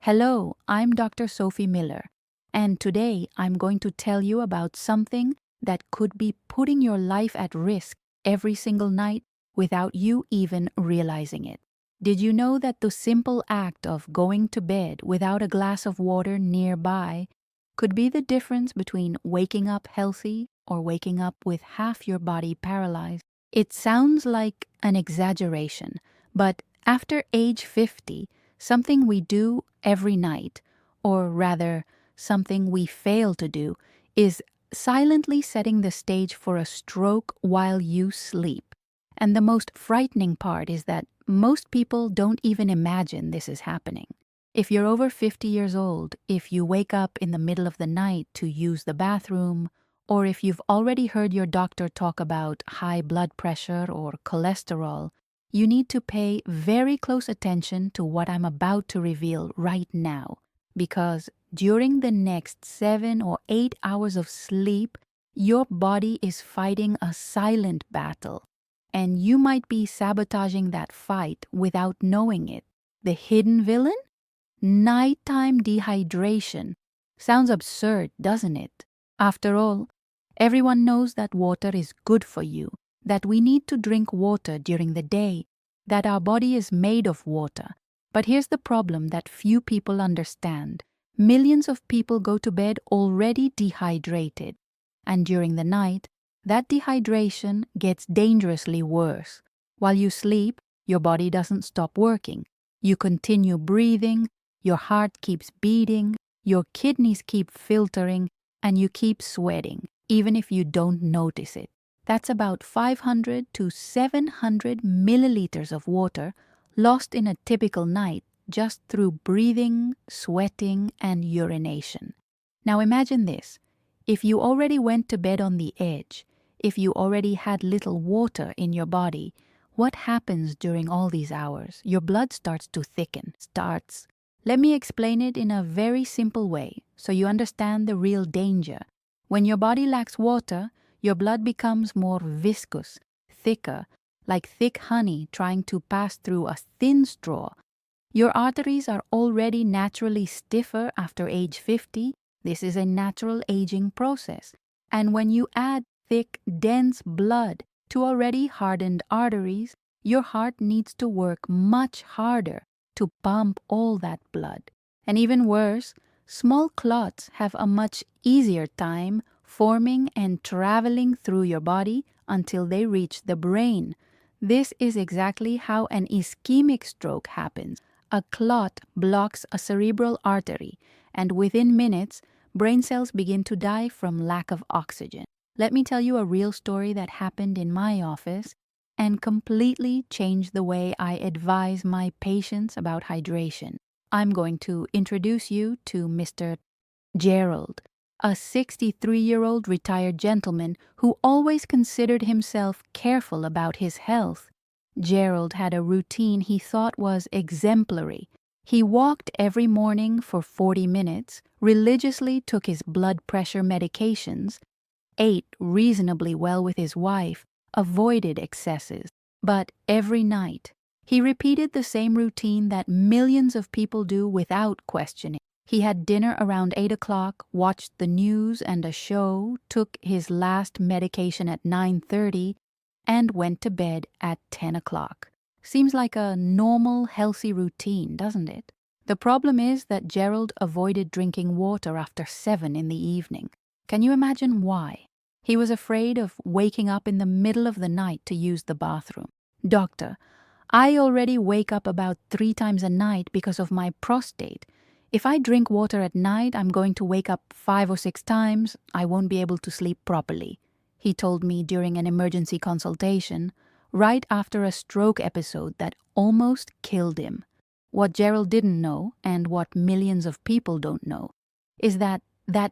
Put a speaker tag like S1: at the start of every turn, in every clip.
S1: Hello, I'm Dr. Sophie Miller, and today I'm going to tell you about something that could be putting your life at risk every single night without you even realizing it. Did you know that the simple act of going to bed without a glass of water nearby could be the difference between waking up healthy or waking up with half your body paralyzed? It sounds like an exaggeration, but after age 50, something we do every night, or rather, something we fail to do, is silently setting the stage for a stroke while you sleep. And the most frightening part is that most people don't even imagine this is happening. If you're over 50 years old, if you wake up in the middle of the night to use the bathroom, or if you've already heard your doctor talk about high blood pressure or cholesterol, you need to pay very close attention to what I'm about to reveal right now, because during the next 7 or 8 hours of sleep, your body is fighting a silent battle, and you might be sabotaging that fight without knowing it. The hidden villain? Nighttime dehydration. Sounds absurd, doesn't it? After all, everyone knows that water is good for you, that we need to drink water during the day, that our body is made of water. But here's the problem that few people understand. Millions of people go to bed already dehydrated, and during the night, that dehydration gets dangerously worse. While you sleep, your body doesn't stop working. You continue breathing, your heart keeps beating, your kidneys keep filtering, and you keep sweating, even if you don't notice it. That's about 500 to 700 milliliters of water lost in a typical night just through breathing, sweating, and urination. Now imagine this. If you already went to bed on the edge, if you already had little water in your body, what happens during all these hours? Your blood starts to thicken. Let me explain it in a very simple way so you understand the real danger. When your body lacks water, your blood becomes more viscous, thicker, like thick honey trying to pass through a thin straw. Your arteries are already naturally stiffer after age 50. This is a natural aging process. And when you add thick, dense blood to already hardened arteries, your heart needs to work much harder to pump all that blood. And even worse, small clots have a much easier time forming and traveling through your body until they reach the brain. This is exactly how an ischemic stroke happens. A clot blocks a cerebral artery, and within minutes, brain cells begin to die from lack of oxygen. Let me tell you a real story that happened in my office and completely changed the way I advise my patients about hydration. I'm going to introduce you to Mr. Gerald, a 63-year-old retired gentleman who always considered himself careful about his health. Gerald had a routine he thought was exemplary. He walked every morning for 40 minutes, religiously took his blood pressure medications, ate reasonably well with his wife, avoided excesses. But every night, he repeated the same routine that millions of people do without questioning. He had dinner around 8 o'clock, watched the news and a show, took his last medication at 9:30, and went to bed at 10 o'clock. Seems like a normal, healthy routine, doesn't it? The problem is that Gerald avoided drinking water after 7 in the evening. Can you imagine why? He was afraid of waking up in the middle of the night to use the bathroom. Doctor, I already wake up about 3 times a night because of my prostate. If I drink water at night, I'm going to wake up 5 or 6 times. I won't be able to sleep properly, he told me during an emergency consultation, right after a stroke episode that almost killed him. What Gerald didn't know, and what millions of people don't know, is that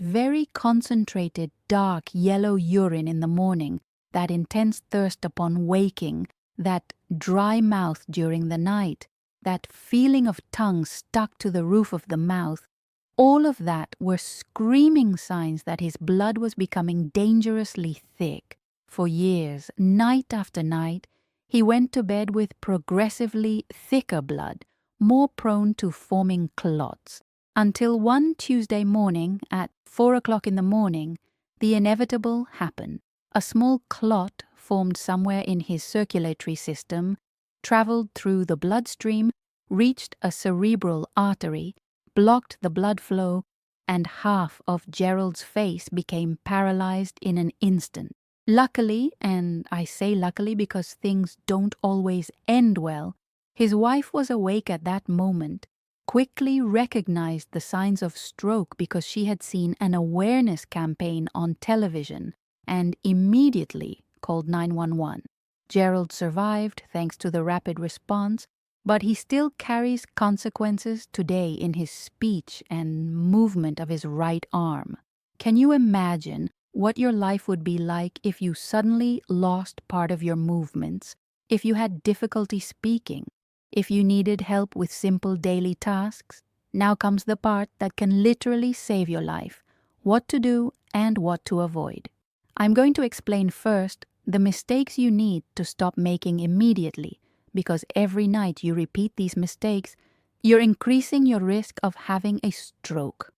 S1: very concentrated, dark yellow urine in the morning, that intense thirst upon waking, that dry mouth during the night, that feeling of tongue stuck to the roof of the mouth, all of that were screaming signs that his blood was becoming dangerously thick. For years, night after night, he went to bed with progressively thicker blood, more prone to forming clots. Until one Tuesday morning at 4 o'clock in the morning, the inevitable happened. A small clot formed somewhere in his circulatory system, traveled through the bloodstream, reached a cerebral artery, blocked the blood flow, and half of Gerald's face became paralyzed in an instant. Luckily, and I say luckily because things don't always end well, his wife was awake at that moment, quickly recognized the signs of stroke because she had seen an awareness campaign on television, and immediately called 911. Gerald survived thanks to the rapid response, but he still carries consequences today in his speech and movement of his right arm. Can you imagine what your life would be like if you suddenly lost part of your movements, if you had difficulty speaking, if you needed help with simple daily tasks? Now comes the part that can literally save your life: what to do and what to avoid. I'm going to explain first the mistakes you need to stop making immediately, because every night you repeat these mistakes, you're increasing your risk of having a stroke.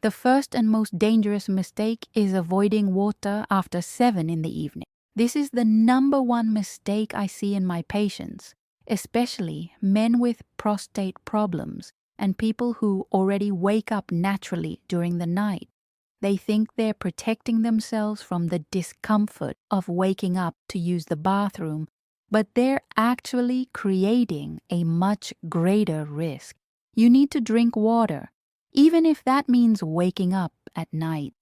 S1: The first and most dangerous mistake is avoiding water after 7 in the evening. This is the number one mistake I see in my patients, especially men with prostate problems and people who already wake up naturally during the night. They think they're protecting themselves from the discomfort of waking up to use the bathroom, but they're actually creating a much greater risk. You need to drink water, even if that means waking up at night.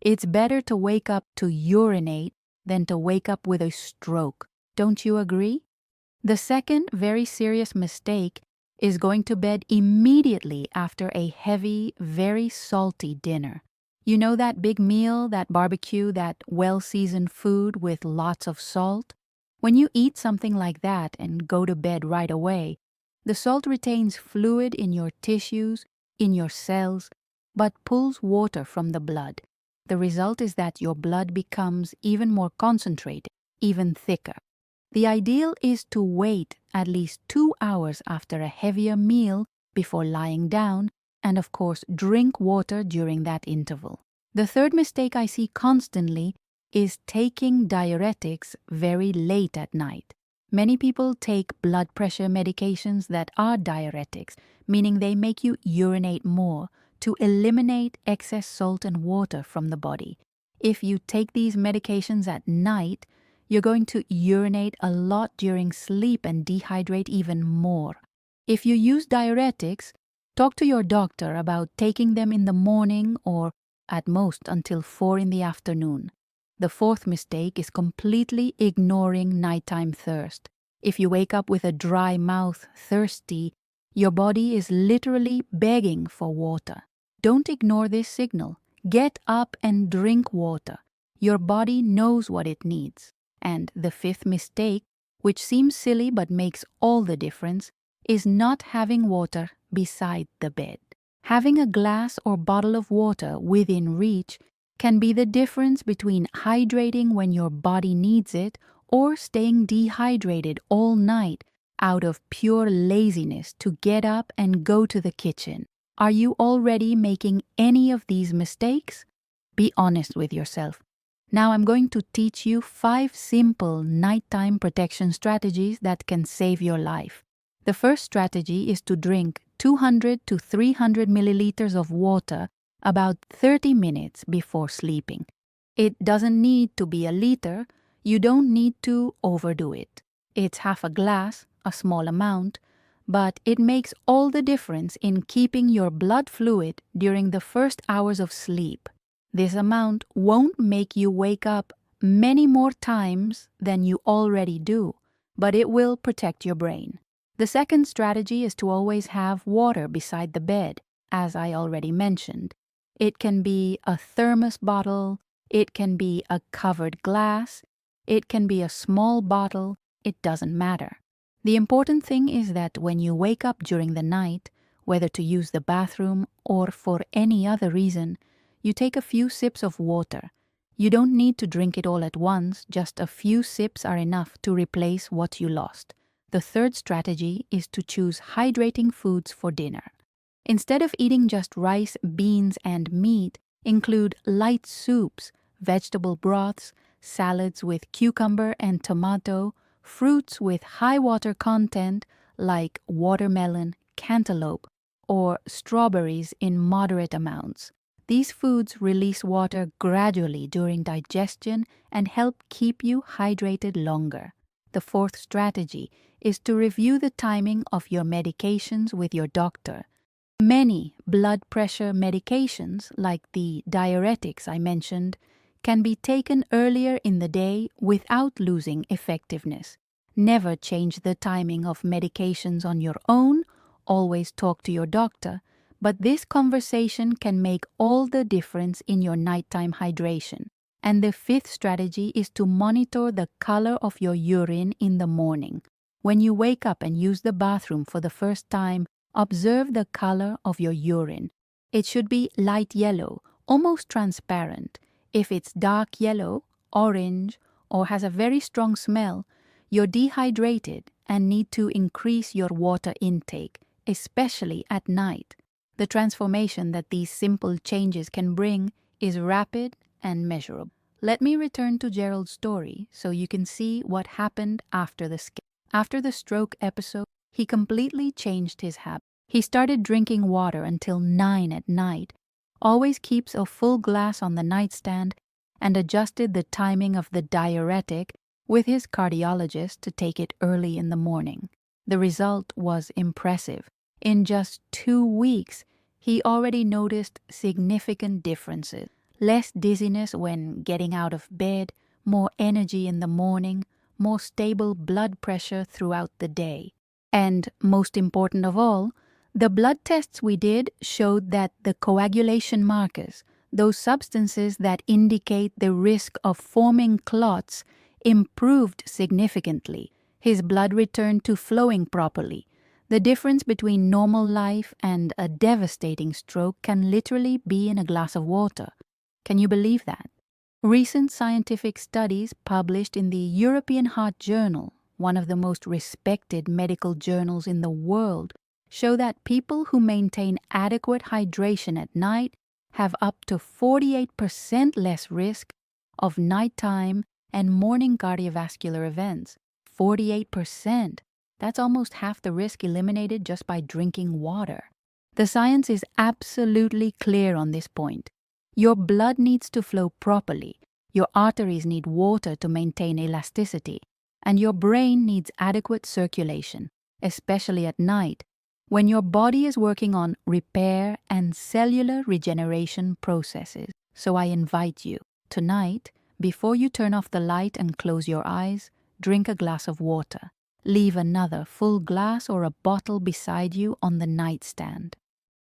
S1: It's better to wake up to urinate than to wake up with a stroke. Don't you agree? The second very serious mistake is going to bed immediately after a heavy, very salty dinner. You know that big meal, that barbecue, that well-seasoned food with lots of salt? When you eat something like that and go to bed right away, the salt retains fluid in your tissues, in your cells, but pulls water from the blood. The result is that your blood becomes even more concentrated, even thicker. The ideal is to wait at least 2 hours after a heavier meal before lying down, and of course drink water during that interval. The third mistake I see constantly is taking diuretics very late at night. Many people take blood pressure medications that are diuretics, meaning they make you urinate more to eliminate excess salt and water from the body. If you take these medications at night, you're going to urinate a lot during sleep and dehydrate even more. If you use diuretics, talk to your doctor about taking them in the morning or at most until 4 in the afternoon. The fourth mistake is completely ignoring nighttime thirst. If you wake up with a dry mouth, thirsty, your body is literally begging for water. Don't ignore this signal. Get up and drink water. Your body knows what it needs. And the fifth mistake, which seems silly but makes all the difference, is not having water beside the bed. Having a glass or bottle of water within reach can be the difference between hydrating when your body needs it or staying dehydrated all night out of pure laziness to get up and go to the kitchen. Are you already making any of these mistakes? Be honest with yourself. Now I'm going to teach you 5 simple nighttime protection strategies that can save your life. The first strategy is to drink 200 to 300 milliliters of water about 30 minutes before sleeping. It doesn't need to be a liter. You don't need to overdo it. It's half a glass, a small amount, but it makes all the difference in keeping your blood fluid during the first hours of sleep. This amount won't make you wake up many more times than you already do, but it will protect your brain. The second strategy is to always have water beside the bed, as I already mentioned. It can be a thermos bottle, it can be a covered glass, it can be a small bottle, it doesn't matter. The important thing is that when you wake up during the night, whether to use the bathroom or for any other reason, you take a few sips of water. You don't need to drink it all at once, just a few sips are enough to replace what you lost. The third strategy is to choose hydrating foods for dinner. Instead of eating just rice, beans, and meat, include light soups, vegetable broths, salads with cucumber and tomato, fruits with high water content like watermelon, cantaloupe, or strawberries in moderate amounts. These foods release water gradually during digestion and help keep you hydrated longer. The fourth strategy is to review the timing of your medications with your doctor. Many blood pressure medications, like the diuretics I mentioned, can be taken earlier in the day without losing effectiveness. Never change the timing of medications on your own. Always talk to your doctor, but this conversation can make all the difference in your nighttime hydration. And the fifth strategy is to monitor the color of your urine in the morning. When you wake up and use the bathroom for the first time, observe the color of your urine. It should be light yellow, almost transparent. If it's dark yellow, orange, or has a very strong smell, you're dehydrated and need to increase your water intake, especially at night. The transformation that these simple changes can bring is rapid and measurable. Let me return to Gerald's story so you can see what happened after the stroke episode. He completely changed his habit. He started drinking water until 9 at night, always keeps a full glass on the nightstand, and adjusted the timing of the diuretic with his cardiologist to take it early in the morning. The result was impressive. In just 2 weeks, he already noticed significant differences. Less dizziness when getting out of bed, more energy in the morning, more stable blood pressure throughout the day. And most important of all, the blood tests we did showed that the coagulation markers, those substances that indicate the risk of forming clots, improved significantly. His blood returned to flowing properly. The difference between normal life and a devastating stroke can literally be in a glass of water. Can you believe that? Recent scientific studies published in the European Heart Journal, one of the most respected medical journals in the world, show that people who maintain adequate hydration at night have up to 48% less risk of nighttime and morning cardiovascular events. 48%. That's almost half the risk eliminated just by drinking water. The science is absolutely clear on this point. Your blood needs to flow properly, your arteries need water to maintain elasticity, and your brain needs adequate circulation, especially at night, when your body is working on repair and cellular regeneration processes. So I invite you, tonight, before you turn off the light and close your eyes, drink a glass of water. Leave another full glass or a bottle beside you on the nightstand.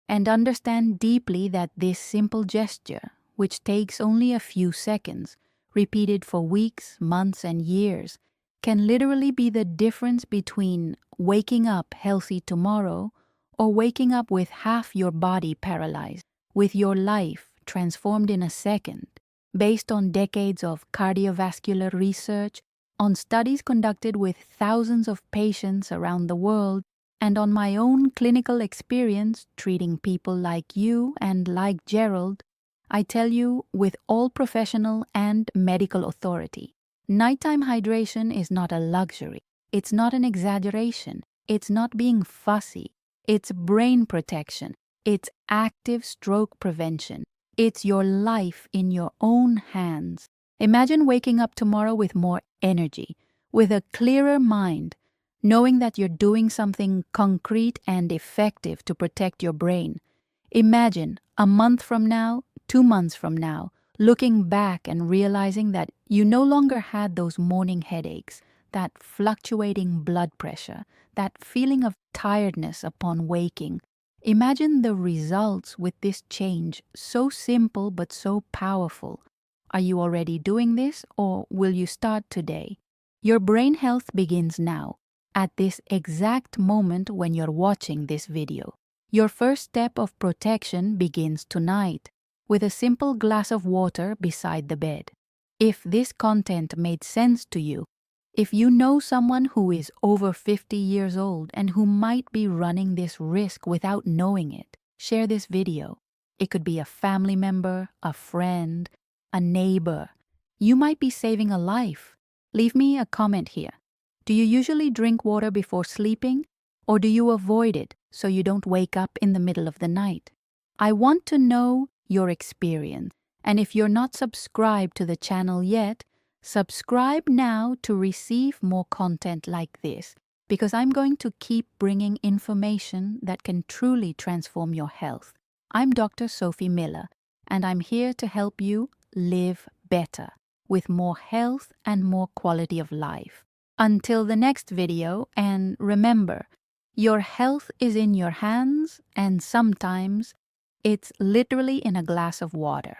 S1: And understand deeply that this simple gesture, which takes only a few seconds, repeated for weeks, months, and years, can literally be the difference between waking up healthy tomorrow or waking up with half your body paralyzed, with your life transformed in a second. Based on decades of cardiovascular research, on studies conducted with thousands of patients around the world, and on my own clinical experience treating people like you and like Gerald, I tell you with all professional and medical authority, nighttime hydration is not a luxury. It's not an exaggeration. It's not being fussy. It's brain protection. It's active stroke prevention. It's your life in your own hands. Imagine waking up tomorrow with more energy, with a clearer mind, knowing that you're doing something concrete and effective to protect your brain. Imagine a month from now, 2 months from now, looking back and realizing that you no longer had those morning headaches, that fluctuating blood pressure, that feeling of tiredness upon waking. Imagine the results with this change, so simple but so powerful. Are you already doing this, or will you start today? Your brain health begins now, at this exact moment when you're watching this video. Your first step of protection begins tonight, with a simple glass of water beside the bed. If this content made sense to you, If you know someone who is over 50 years old and who might be running this risk without knowing it, share this video. It could be a family member, a friend, a neighbor. You might be saving a life. Leave me a comment here. Do you usually drink water before sleeping, or do you avoid it so you don't wake up in the middle of the night? I want to know your experience, and if you're not subscribed to the channel yet, subscribe now to receive more content like this, because I'm going to keep bringing information that can truly transform your health. I'm Dr. Sophie Miller, and I'm here to help you live better with more health and more quality of life. Until the next video, and remember, your health is in your hands, and sometimes it's literally in a glass of water.